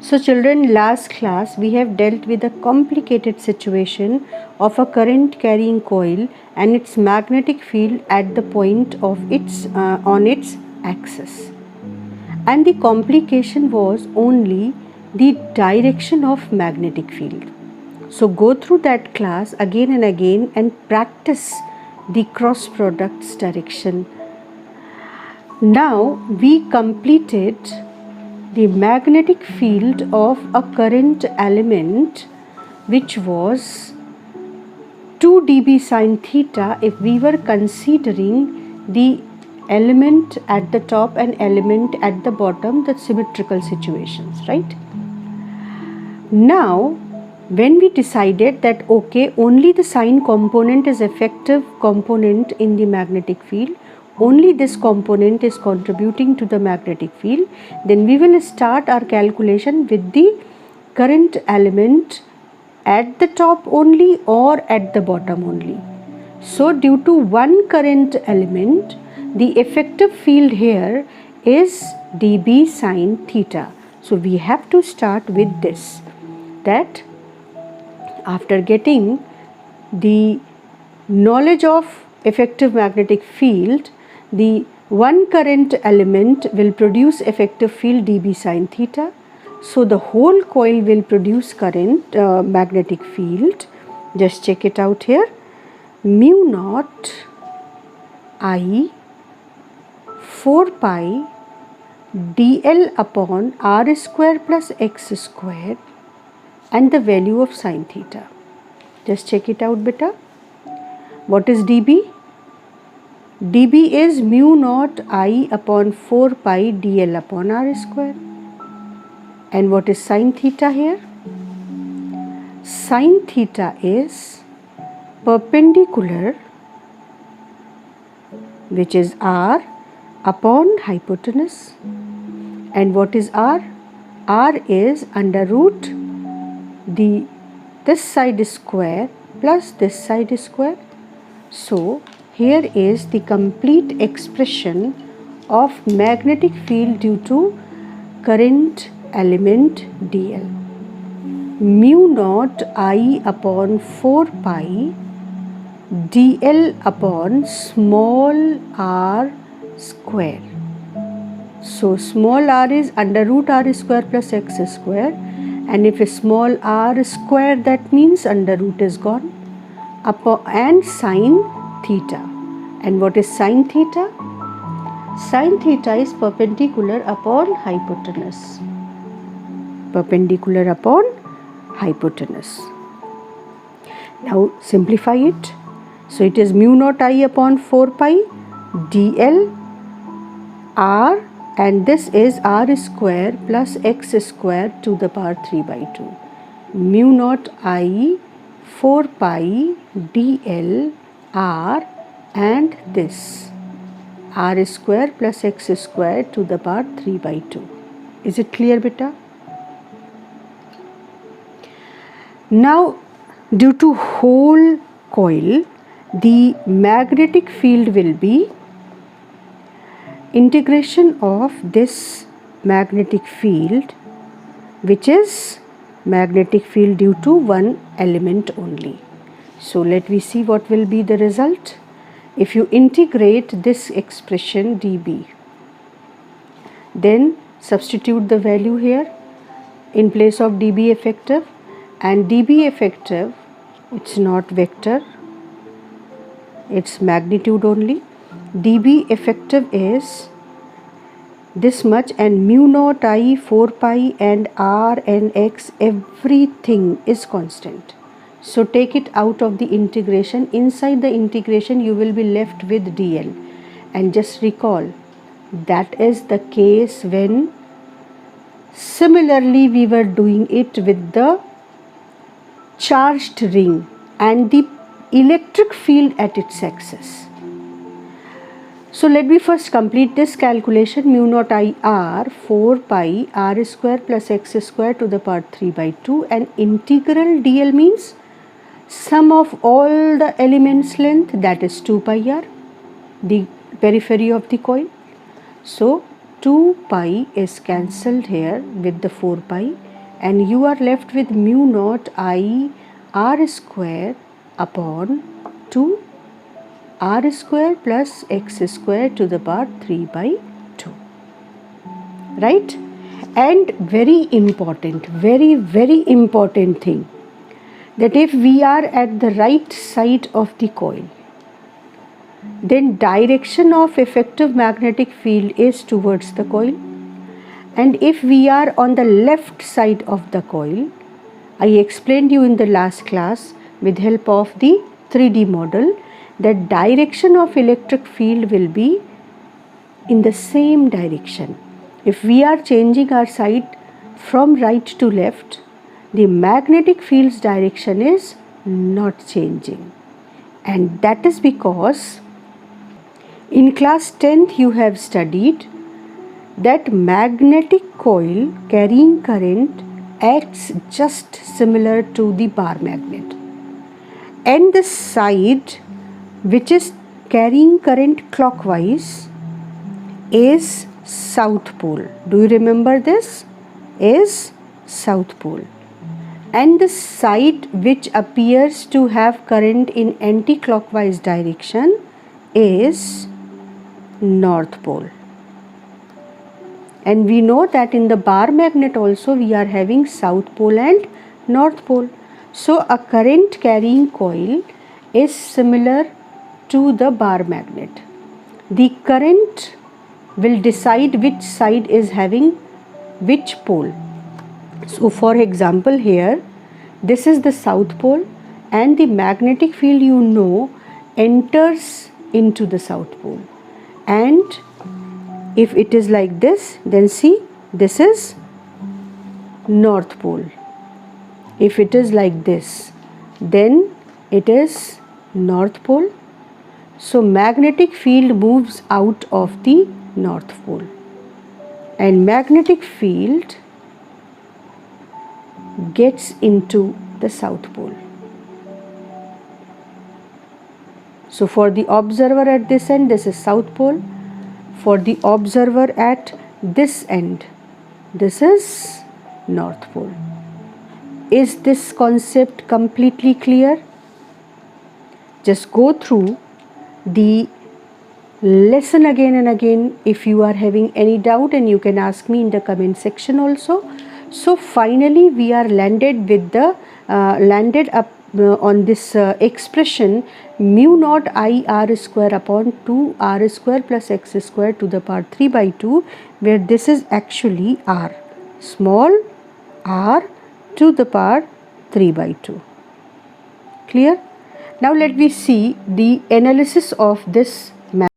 So children, last class we have dealt with a complicated situation of a current carrying coil and its magnetic field at the point of its on its axis. And the complication was only the direction of magnetic field. So go through that class again and again and practice the cross products direction. Now we completed the magnetic field of a current element which was 2 dB sin theta if we were considering the element at the top and element at the bottom, the symmetrical situations, right? Now when we decided that okay, only the sign component is effective component in the magnetic field, only this component is contributing to the magnetic field, then we will start our calculation with the current element at the top only or at the bottom only. So due to one current element, the effective field here is dB sin theta. So we have to start with this, that after getting the knowledge of effective magnetic field, the one current element will produce effective field dB sin theta. So the whole coil will produce current magnetic field. Just check it out here. Mu naught I 4 pi dl upon r square plus x square and the value of sin theta. Just check it out, beta. What is dB? dB is mu naught I upon 4 pi dl upon r square. And what is sin theta here? Sin theta is perpendicular, which is r upon hypotenuse. And what is r? R is under root this side square plus this side square. So here is the complete expression of magnetic field due to current element dl. Mu naught I upon 4 pi dl upon small r square. So small r is under root r square plus x square, and if a small r square, that means under root is gone, and sin theta. And what is sin theta? Sin theta is perpendicular upon hypotenuse. Perpendicular upon hypotenuse. Now simplify it. So it is mu naught I upon 4 pi dl r, and this is r square plus x square to the power 3 by 2. Mu naught I 4 pi dl r and this r square plus x square to the power 3 by 2. Is it clear, beta? Now due to whole coil, the magnetic field will be integration of this magnetic field, which is magnetic field due to one element only. So let me see what will be the result. If you integrate this expression dB, then substitute the value here in place of dB effective, and dB effective, it's not vector, it's magnitude only. dB effective is this much, and mu naught I 4 pi and r and x, everything is constant. So take it out of the integration. Inside the integration you will be left with dl, and just recall that is the case when similarly we were doing it with the charged ring and the electric field at its axis. So let me first complete this calculation. Mu naught I r 4 pi r square plus x square to the power 3 by 2, and integral dl means sum of all the elements length, that is 2 pi r, the periphery of the coil. So 2 pi is cancelled here with the 4 pi, and you are left with mu naught I r square upon 2 r square plus x square to the power 3 by 2. Right? And very important thing, that if we are at the right side of the coil, then direction of effective magnetic field is towards the coil, and if we are on the left side of the coil, I explained you in the last class with help of the 3D model that direction of electric field will be in the same direction. If we are changing our side from right to left, the magnetic field's direction is not changing, and that is because in class 10th you have studied that magnetic coil carrying current acts just similar to the bar magnet, and the side which is carrying current clockwise is south pole. Do you remember this? Is south pole. And the side which appears to have current in anti-clockwise direction is north pole. And we know that in the bar magnet also we are having south pole and north pole. So a current carrying coil is similar to the bar magnet. The current will decide which side is having which pole. So for example, here this is the south pole, and the magnetic field enters into the south pole, and if it is like this, then see, this is north pole. If it is like this, then it is north pole. So magnetic field moves out of the north pole, and magnetic field gets into the south pole. So for the observer at this end, this is south pole. For the observer at this end, this is north pole. Is this concept completely clear? Just go through the lesson again and again if you are having any doubt, and you can ask me in the comment section also. So finally we are landed up on this expression mu naught I r square upon 2 r square plus x square to the power 3 by 2, where this is actually r, small r to the power 3 by 2. Clear? Now let me see the analysis of this